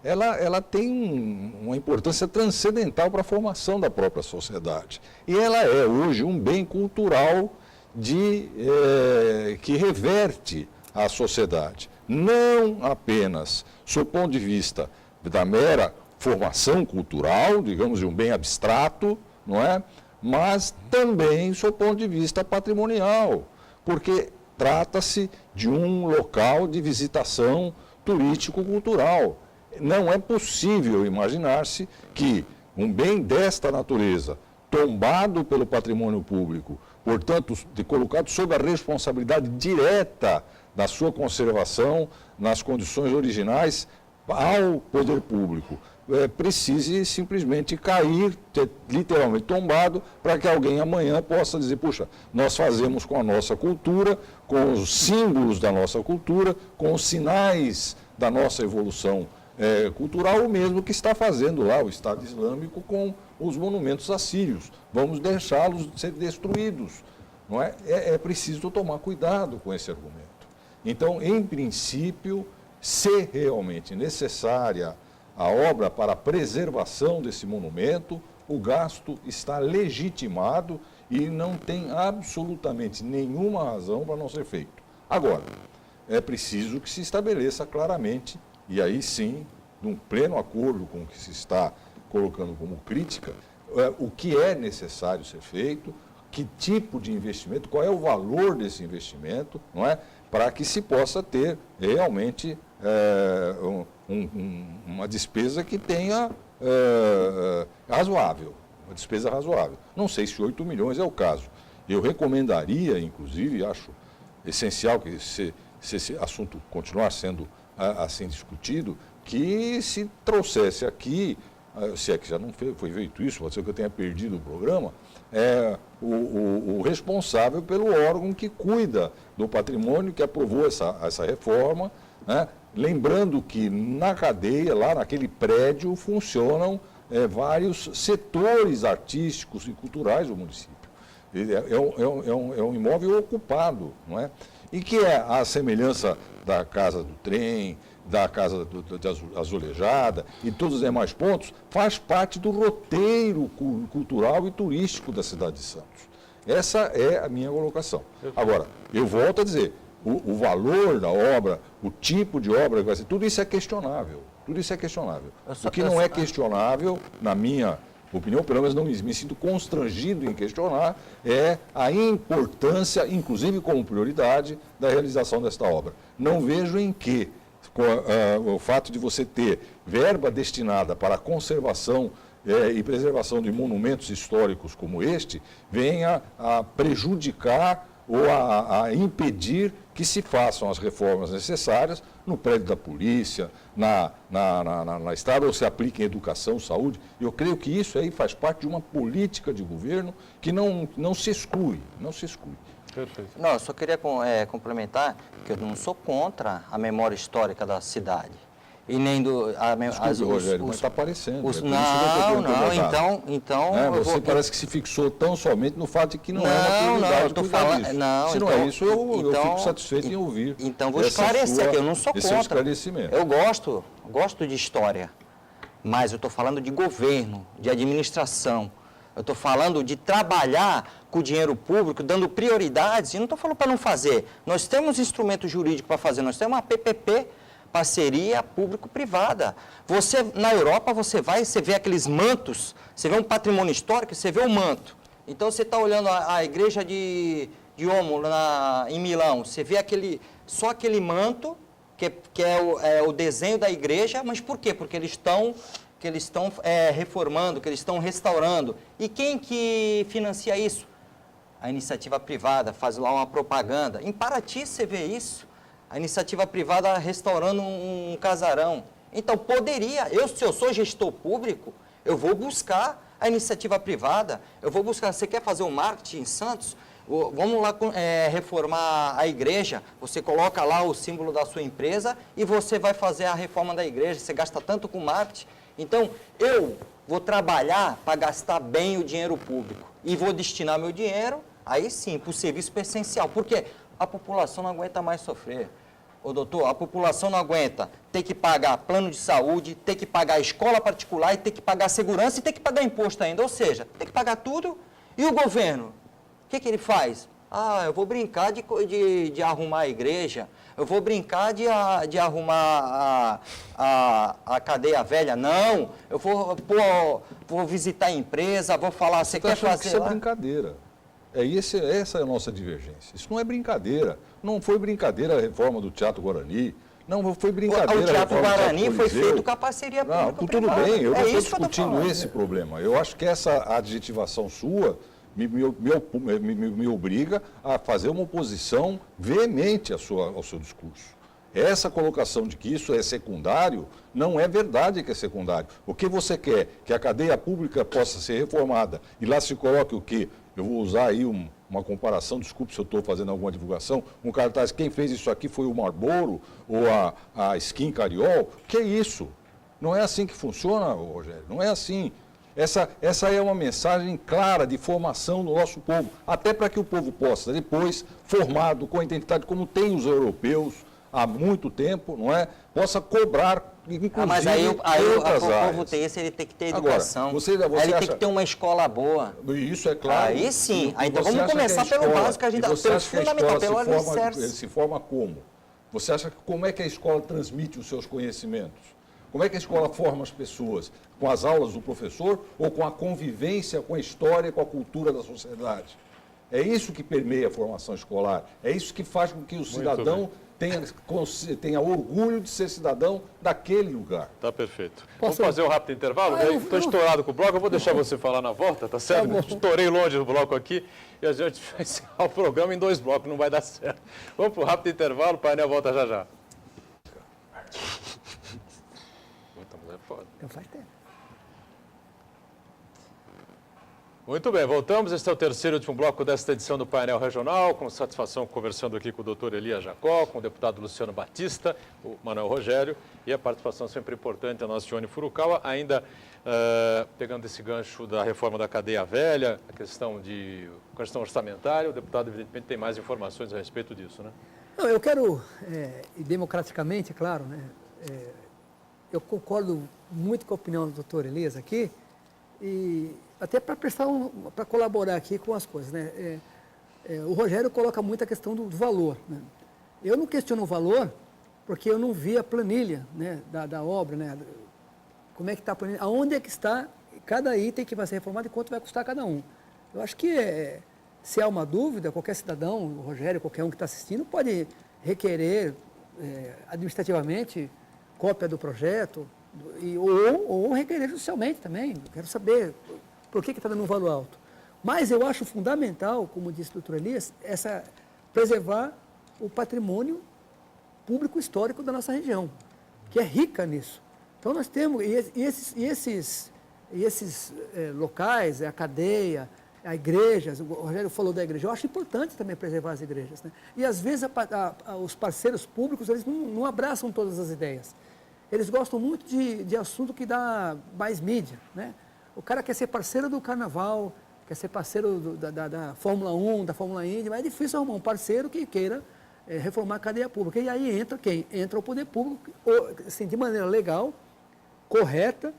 Speaker 2: ela tem uma importância transcendental para a formação da própria sociedade. E ela é hoje um bem cultural que reverte a sociedade. Não apenas sob o ponto de vista da mera formação cultural, digamos, de um bem abstrato, não é? Mas também sob o ponto de vista patrimonial, porque trata-se de um local de visitação turístico-cultural. Não é possível imaginar-se que um bem desta natureza, tombado pelo patrimônio público, portanto, colocado sob a responsabilidade direta da sua conservação nas condições originais ao poder público, precise simplesmente cair, literalmente tombado, para que alguém amanhã possa dizer, puxa, nós fazemos com a nossa cultura, com os símbolos da nossa cultura, com os sinais da nossa evolução cultural, o mesmo que está fazendo lá o Estado Islâmico com os monumentos assírios. Vamos deixá-los ser destruídos. Não é? É preciso tomar cuidado com esse argumento. Então, em princípio, se realmente necessária a obra para a preservação desse monumento, o gasto está legitimado e não tem absolutamente nenhuma razão para não ser feito. Agora, é preciso que se estabeleça claramente, e aí sim, num pleno acordo com o que se está colocando como crítica, o que é necessário ser feito, que tipo de investimento, qual é o valor desse investimento, não é? Para que se possa ter realmente uma despesa que tenha razoável, uma despesa razoável. Não sei se 8 milhões é o caso. Eu recomendaria, inclusive, acho essencial que se esse assunto continuar sendo assim discutido, que se trouxesse aqui, se é que já não foi feito isso, pode ser que eu tenha perdido o programa, o responsável pelo órgão que cuida do patrimônio, que aprovou essa reforma, né? Lembrando que na cadeia, lá naquele prédio, funcionam vários setores artísticos e culturais do município. É um imóvel ocupado, não é? E que a semelhança da Casa do Trem, da Casa da Azulejada e todos os demais pontos, faz parte do roteiro cultural e turístico da cidade de Santos. Essa é a minha colocação. Agora, eu volto a dizer, o valor da obra, o tipo de obra que vai ser, tudo isso é questionável. Tudo isso é questionável. O que não é questionável, na minha opinião, pelo menos não me sinto constrangido em questionar, é a importância, inclusive como prioridade, da realização desta obra. Não vejo em que o fato de você ter verba destinada para a conservação e preservação de monumentos históricos como este, venha a prejudicar ou a impedir que se façam as reformas necessárias no prédio da polícia, na estrada, ou se aplique em educação, saúde. Eu creio que isso aí faz parte de uma política de governo que não se exclui, não se exclui.
Speaker 4: Perfeito. Não, eu só queria complementar que eu não sou contra a memória histórica da cidade. E nem do...
Speaker 2: Rogério, mas está aparecendo.
Speaker 4: Então
Speaker 2: você parece que se fixou tão somente no fato de que não é uma prioridade.
Speaker 4: Não, eu estou falando...
Speaker 2: Se não é isso, eu fico satisfeito em ouvir.
Speaker 4: Então, vou esclarecer que eu não sou contra.
Speaker 2: Esclarecimento.
Speaker 4: Eu gosto de história, mas eu estou falando de governo, de administração. Eu estou falando de trabalhar com o dinheiro público, dando prioridades, e não estou falando para não fazer. Nós temos instrumento jurídico para fazer, nós temos uma PPP, parceria público-privada. Na Europa, você vê aqueles mantos, você vê um patrimônio histórico, você vê o manto. Então, você está olhando a igreja de Iomo, em Milão, você vê só aquele manto, que é o desenho da igreja, mas por quê? Porque eles estão reformando, que eles estão restaurando. E quem que financia isso? A iniciativa privada, faz lá uma propaganda. Em Paraty você vê isso, a iniciativa privada restaurando um casarão. Então poderia, se eu sou gestor público, eu vou buscar a iniciativa privada, eu vou buscar, você quer fazer um marketing em Santos? Vamos lá reformar a igreja, você coloca lá o símbolo da sua empresa e você vai fazer a reforma da igreja, você gasta tanto com marketing. Então, eu vou trabalhar para gastar bem o dinheiro público e vou destinar meu dinheiro, aí sim, para o serviço essencial. Porque a população não aguenta mais sofrer. Ô doutor, a população não aguenta ter que pagar plano de saúde, ter que pagar escola particular, e ter que pagar segurança e ter que pagar imposto ainda. Ou seja, tem que pagar tudo. E o governo? O que ele faz? Ah, eu vou brincar de arrumar a igreja, eu vou brincar de arrumar a cadeia velha. Não, eu vou visitar a empresa, vou falar, você quer fazer
Speaker 2: isso
Speaker 4: lá?
Speaker 2: é brincadeira. Essa é a nossa divergência. Isso não é brincadeira. Não foi brincadeira a reforma do Teatro Guarani. Não foi brincadeira.
Speaker 4: O Teatro Guarani foi
Speaker 2: Coliseu.
Speaker 4: feito com a parceria pública.
Speaker 2: Tudo bem, eu não estou
Speaker 4: isso que eu tô
Speaker 2: discutindo
Speaker 4: falando.
Speaker 2: esse problema. Eu acho que essa adjetivação sua me obriga a fazer uma oposição veemente ao seu discurso. Essa colocação de que isso é secundário, não é verdade que é secundário. O que você quer? Que a cadeia pública possa ser reformada e lá se coloque o quê? Eu vou usar aí uma comparação, desculpe se eu estou fazendo alguma divulgação, um cartaz, quem fez isso aqui foi o Marlboro ou a Skin Cariol. Que é isso? Não é assim que funciona, Rogério, não é assim. Essa é uma mensagem clara de formação do nosso povo, até para que o povo possa, depois, formado com a identidade como tem os europeus há muito tempo, não é? Possa cobrar, inclusive,
Speaker 4: Mas aí o povo tem esse, ele tem que ter educação.
Speaker 2: Agora, você
Speaker 4: aí ele
Speaker 2: acha...
Speaker 4: tem que ter uma escola boa.
Speaker 2: Isso é claro.
Speaker 4: Aí sim.
Speaker 2: E
Speaker 4: Então
Speaker 2: você
Speaker 4: vamos
Speaker 2: acha
Speaker 4: começar
Speaker 2: que a
Speaker 4: pelo
Speaker 2: escola-
Speaker 4: básico,
Speaker 2: e você
Speaker 4: pelo
Speaker 2: acha que a
Speaker 4: fundamental,
Speaker 2: escola
Speaker 4: pelo
Speaker 2: se forma,
Speaker 4: alicerce.
Speaker 2: se forma como? Você acha que como é que a escola transmite os seus conhecimentos? Como é que a escola forma as pessoas? Com as aulas do professor ou com a convivência com a história e com a cultura da sociedade? É isso que permeia a formação escolar. É isso que faz com que o cidadão tenha orgulho de ser cidadão daquele lugar.
Speaker 1: Tá perfeito. Vamos fazer um rápido intervalo? Estou estourado com o bloco, eu vou deixar você falar na volta, tá certo? Estourei longe do bloco aqui e a gente vai encerrar o programa em 2 blocos, não vai dar certo. Vamos para o rápido intervalo, o painel volta já já.
Speaker 3: Então faz tempo.
Speaker 1: Muito bem, voltamos. Este é o terceiro e último bloco desta edição do Painel Regional. Com satisfação, conversando aqui com o doutor Elias Jacó, com o deputado Luciano Batista, o Manuel Rogério e a participação sempre importante da nossa Joane Furukawa, ainda pegando esse gancho da reforma da cadeia velha, a questão orçamentária. O deputado, evidentemente, tem mais informações a respeito disso, né?
Speaker 3: Não, eu quero, e democraticamente, claro, né, eu concordo muito com a opinião do doutor Elias aqui, e até para para colaborar aqui com as coisas, né? O Rogério coloca muito a questão do valor, né? Eu não questiono o valor porque eu não vi a planilha, né, da obra, né? Como é que está a planilha, aonde é que está cada item que vai ser reformado e quanto vai custar cada um. Eu acho que se há uma dúvida, qualquer cidadão, o Rogério, qualquer um que está assistindo, pode requerer administrativamente cópia do projeto ou requerer judicialmente também. Eu quero saber por que está dando um valor alto. Mas eu acho fundamental, como disse o doutor Elias, preservar o patrimônio público histórico da nossa região, que é rica nisso. Então nós temos, esses locais, a cadeia, a igreja, o Rogério falou da igreja, eu acho importante também preservar as igrejas, né? E às vezes os parceiros públicos, eles não abraçam todas as ideias. Eles gostam muito de assunto que dá mais mídia, né? O cara quer ser parceiro do carnaval, quer ser parceiro da Fórmula 1, da Fórmula Indy, mas é difícil arrumar um parceiro que queira reformar a cadeia pública. E aí entra quem? Entra o poder público, assim, de maneira legal, correta,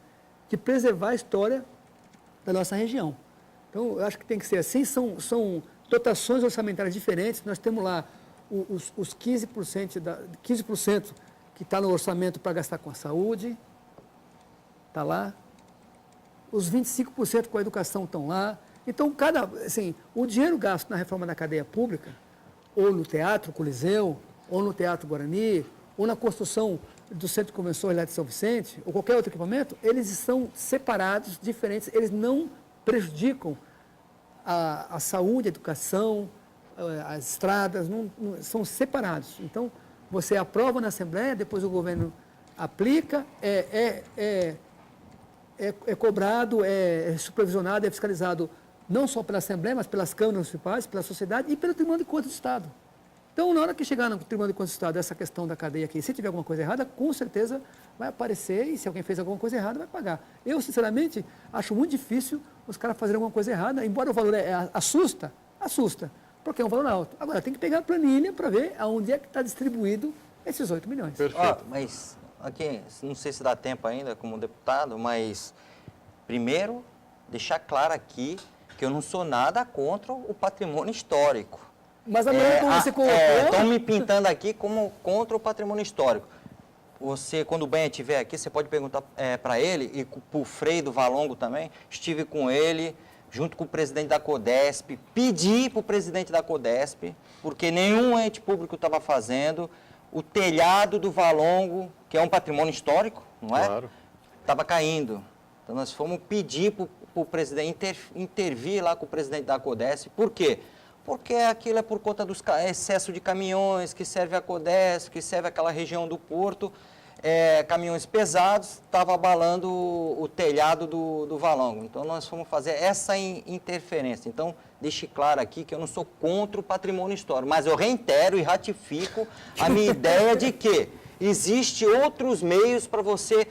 Speaker 3: de preservar a história da nossa região. Então, eu acho que tem que ser assim, são dotações orçamentárias diferentes. Nós temos lá os 15% que está no orçamento para gastar com a saúde, está lá. Os 25% com a educação estão lá. Então, o dinheiro gasto na reforma da cadeia pública, ou no Teatro Coliseu, ou no Teatro Guarani, ou na construção do Centro de Convenções lá de São Vicente, ou qualquer outro equipamento, eles são separados, diferentes, eles não prejudicam a saúde, a educação, as estradas, são separados. Então, você aprova na Assembleia, depois o governo aplica, é cobrado, é supervisionado, é fiscalizado não só pela Assembleia, mas pelas câmaras municipais, pela sociedade e pelo Tribunal de Contas do Estado. Então, na hora que chegar no Tribunal de Contas do Estado, essa questão da cadeia aqui, se tiver alguma coisa errada, com certeza vai aparecer e se alguém fez alguma coisa errada, vai pagar. Eu, sinceramente, acho muito difícil os caras fazerem alguma coisa errada, embora o valor assusta, porque é um valor alto. Agora, tem que pegar a planilha para ver aonde é que está distribuído esses 8 milhões.
Speaker 1: Perfeito.
Speaker 4: Mas aqui, não sei se dá tempo ainda como deputado, mas primeiro deixar claro aqui que eu não sou nada contra o patrimônio histórico.
Speaker 3: Mas a maneira como você colocou...
Speaker 4: Estão me pintando aqui como contra o patrimônio histórico. Você, quando o Benha estiver aqui, você pode perguntar para ele, e para o Frei do Valongo também, estive com ele, junto com o presidente da CODESP, pedi para o presidente da CODESP, porque nenhum ente público estava fazendo, o telhado do Valongo, que é um patrimônio histórico, não é?
Speaker 1: Claro.
Speaker 4: Estava caindo. Então, nós fomos pedir para o presidente intervir lá com o presidente da CODESP. Por quê? Porque aquilo é por conta dos excesso de caminhões que serve a CODESP, que serve aquela região do porto, caminhões pesados, estava abalando o telhado do Valongo. Então, nós fomos fazer essa interferência. Então, deixe claro aqui que eu não sou contra o patrimônio histórico, mas eu reitero e ratifico a minha ideia de que existem outros meios para você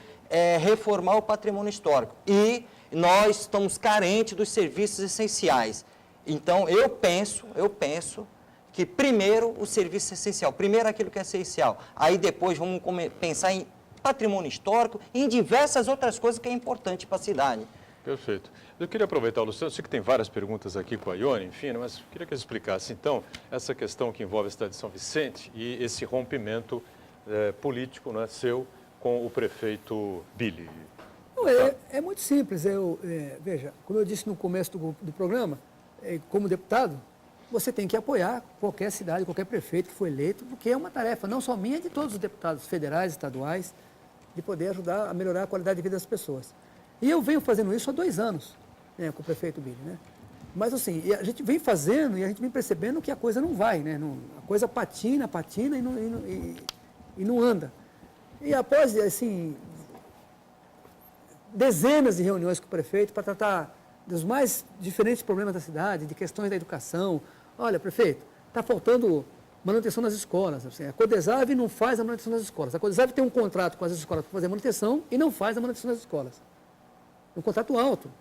Speaker 4: reformar o patrimônio histórico. E nós estamos carentes dos serviços essenciais. Então, eu penso que primeiro o serviço essencial, primeiro aquilo que é essencial, aí depois vamos pensar em patrimônio histórico e em diversas outras coisas que é importante para a cidade.
Speaker 1: Perfeito. Eu queria aproveitar, Luciano, sei que tem várias perguntas aqui com a Ione, enfim, mas queria que ele explicasse, então, essa questão que envolve a cidade de São Vicente e esse rompimento político, né, seu com o prefeito Billy.
Speaker 3: Não, é muito simples. Veja, como eu disse no começo do programa, como deputado, você tem que apoiar qualquer cidade, qualquer prefeito que foi eleito, porque é uma tarefa não só minha, de todos os deputados federais, estaduais, de poder ajudar a melhorar a qualidade de vida das pessoas. E eu venho fazendo isso há 2 anos, né, com o prefeito Billy, né? Mas assim, a gente vem fazendo e a gente vem percebendo que a coisa não vai, né? A coisa patina e não anda. E após, assim, dezenas de reuniões com o prefeito para tratar dos mais diferentes problemas da cidade, de questões da educação. Olha, prefeito, está faltando manutenção nas escolas. Assim, a Codesave não faz a manutenção das escolas. A Codesave tem um contrato com as escolas para fazer a manutenção e não faz a manutenção das escolas. Um contrato alto.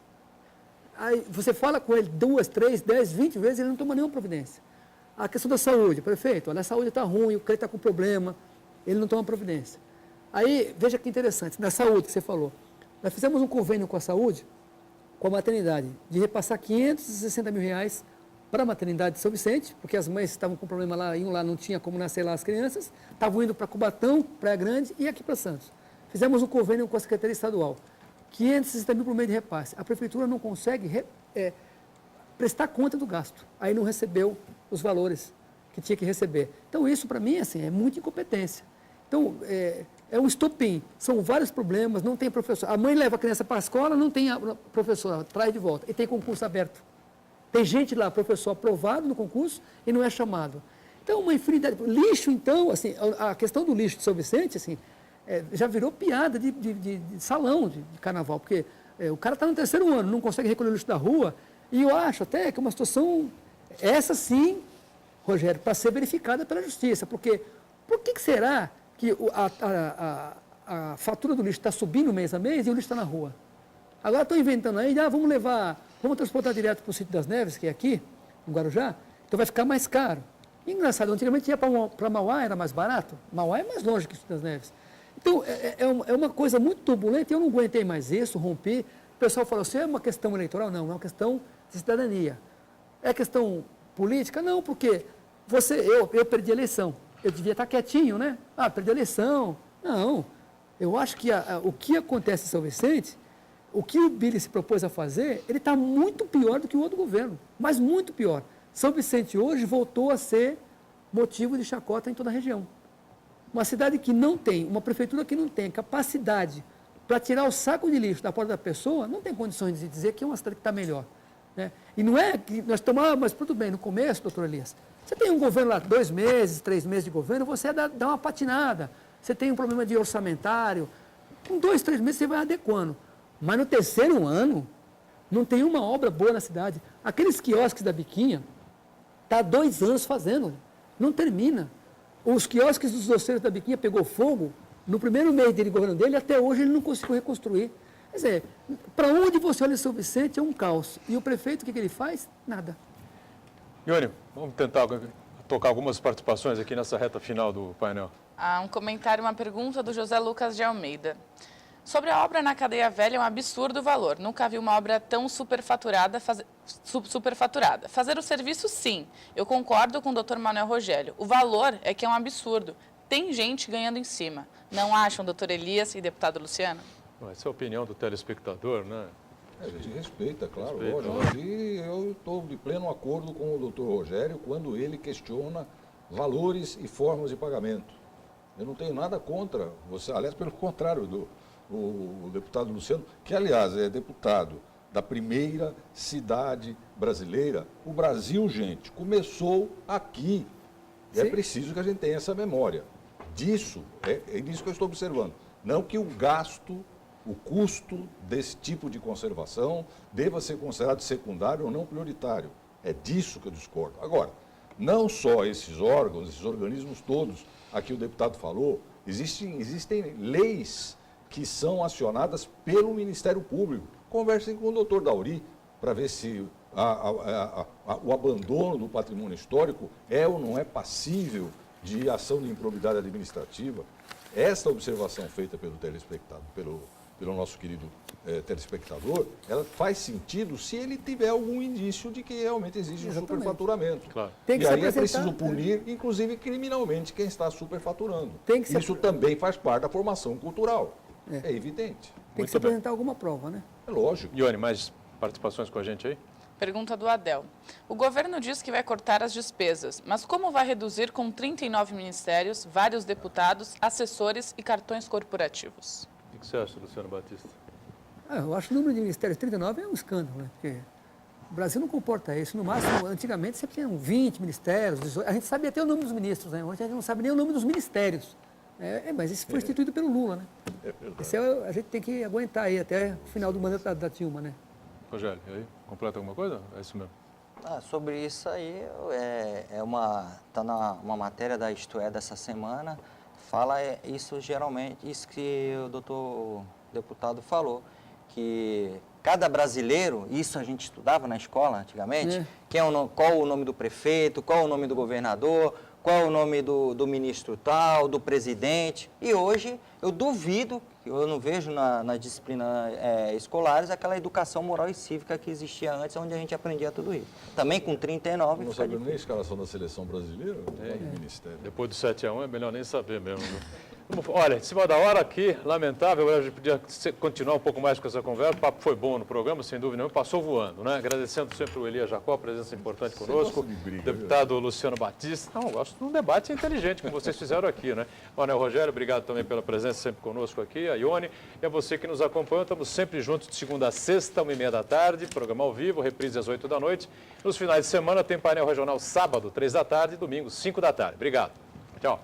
Speaker 3: Aí você fala com ele 2, 3, 10, 20 vezes e ele não toma nenhuma providência. A questão da saúde, prefeito, olha, a saúde está ruim, o crédito está com problema, ele não toma providência. Aí, veja que interessante, na saúde que você falou, nós fizemos um convênio com a saúde, com a maternidade, de repassar R$560 mil para a maternidade de São Vicente, porque as mães estavam com problema lá, iam lá, não tinha como nascer lá as crianças, estavam indo para Cubatão, Praia Grande e aqui para Santos. Fizemos um convênio com a Secretaria Estadual, R$560 mil por mês de repasse. A Prefeitura não consegue prestar conta do gasto, aí não recebeu os valores que tinha que receber. Então, isso para mim, assim, é muita incompetência. Então, é um estopim, são vários problemas, não tem professor. A mãe leva a criança para a escola, não tem professor, traz de volta, e tem concurso aberto. Tem gente lá, professor aprovado no concurso e não é chamado. Então, uma infinidade. Lixo, então, assim, a questão do lixo de São Vicente, assim, já virou piada de salão de carnaval, porque o cara está no 3º ano, não consegue recolher o lixo da rua, e eu acho até que é uma situação, essa sim, Rogério, para ser verificada pela justiça, porque por que será que a fatura do lixo está subindo mês a mês e o lixo está na rua? Agora estão inventando aí, vamos transportar direto para o Sítio das Neves, que é aqui, no Guarujá, então vai ficar mais caro. Engraçado, antigamente ia para Mauá, era mais barato, Mauá é mais longe que o Sítio das Neves. Então, é uma coisa muito turbulenta, eu não aguentei mais isso, rompi. O pessoal falou assim, é uma questão eleitoral? Não, é uma questão de cidadania. É questão política? Não, porque eu perdi a eleição. Eu devia estar quietinho, né? Perdi a eleição. Não, eu acho que o que acontece em São Vicente, o que o Billy se propôs a fazer, ele está muito pior do que o outro governo, mas muito pior. São Vicente hoje voltou a ser motivo de chacota em toda a região. Uma cidade que não tem, uma prefeitura que não tem capacidade para tirar o saco de lixo da porta da pessoa, não tem condições de dizer que é uma cidade que está melhor. Né? E não é que nós estamos, mas tudo bem, no começo, doutor Elias, você tem um governo lá, 2 meses, 3 meses de governo, você dá uma patinada. Você tem um problema de orçamentário, com 2, 3 meses você vai adequando. Mas no 3º ano, não tem uma obra boa na cidade. Aqueles quiosques da Biquinha, está há 2 anos fazendo, não termina. Os quiosques dos doceiros da Biquinha pegou fogo, no primeiro mês de governo dele, até hoje ele não conseguiu reconstruir. Quer dizer, para onde você olha em São Vicente é um caos. E o prefeito, o que ele faz? Nada.
Speaker 1: Ione, vamos tentar tocar algumas participações aqui nessa reta final do painel.
Speaker 5: Há um comentário, uma pergunta do José Lucas de Almeida. Sobre a obra na Cadeia Velha, é um absurdo o valor. Nunca vi uma obra tão superfaturada. Fazer o serviço, sim. Eu concordo com o Dr. Manuel Rogério. O valor é que é um absurdo. Tem gente ganhando em cima. Não acham, doutor Elias e deputado Luciano?
Speaker 1: Essa é a opinião do telespectador, né?
Speaker 2: A gente respeita, claro,
Speaker 1: Respeita,
Speaker 2: lógico. E eu estou de pleno acordo com o doutor Rogério quando ele questiona valores e formas de pagamento. Eu não tenho nada contra você, aliás, pelo contrário, o deputado Luciano, que, aliás, é deputado da primeira cidade brasileira. O Brasil, gente, começou aqui. E é preciso que a gente tenha essa memória. Disso, é disso que eu estou observando. Não que o gasto, o custo desse tipo de conservação deva ser considerado secundário ou não prioritário. É disso que eu discordo. Agora, não só esses órgãos, esses organismos todos, aqui o deputado falou, existem leis que são acionadas pelo Ministério Público. Conversem com o doutor Dauri para ver se o abandono do patrimônio histórico é ou não é passível de ação de improbidade administrativa. Essa observação feita pelo telespectador, pelo nosso querido telespectador, ela faz sentido se ele tiver algum indício de que realmente existe um superfaturamento.
Speaker 1: Claro.
Speaker 2: E aí é preciso punir, inclusive criminalmente, quem está superfaturando. Isso também faz parte da formação cultural. É evidente.
Speaker 3: Tem que se apresentar alguma prova, né?
Speaker 2: É lógico.
Speaker 1: Ione, mais participações com a gente aí?
Speaker 5: Pergunta do Adel. O governo diz que vai cortar as despesas, mas como vai reduzir com 39 ministérios, vários deputados, assessores e cartões corporativos?
Speaker 1: O que você acha, Luciano Batista?
Speaker 3: Eu acho que o número de ministérios 39 é um escândalo, né? Porque o Brasil não comporta isso. No máximo, antigamente, você tinha 20 ministérios, 18, a gente sabia até o nome dos ministros, né? Hoje a gente não sabe nem o nome dos ministérios. Mas isso foi instituído pelo Lula, né? Isso a gente tem que aguentar aí até o final do mandato da Dilma, né?
Speaker 1: Rogério, e aí? Completa alguma coisa? É isso mesmo.
Speaker 4: Sobre isso aí, está numa matéria da Isto É dessa semana, fala isso geralmente, isso que o doutor deputado falou, que cada brasileiro, isso a gente estudava na escola antigamente, qual o nome do prefeito, qual o nome do governador, qual o nome do ministro tal, do presidente. E hoje eu duvido, eu não vejo nas disciplinas escolares aquela educação moral e cívica que existia antes, onde a gente aprendia tudo isso. Também com 39...
Speaker 2: Não sabe nem a escalação da seleção brasileira? Do Ministério.
Speaker 1: Depois do 7-1 é melhor nem saber mesmo. Olha, em cima da hora aqui, lamentável, a gente podia continuar um pouco mais com essa conversa, o papo foi bom no programa, sem dúvida nenhuma, passou voando, né? Agradecendo sempre o Elias Jacó, a presença importante conosco, deputado Luciano Batista. Não, eu gosto de um debate inteligente, como vocês fizeram aqui, né? Manuel Rogério, obrigado também pela presença sempre conosco aqui, a Ione, e a você que nos acompanha, estamos sempre juntos de segunda a sexta, 1h30 da tarde, programa ao vivo, reprise às 8 da noite. Nos finais de semana tem painel regional sábado, 3 da tarde, e domingo, 5 da tarde. Obrigado. Tchau.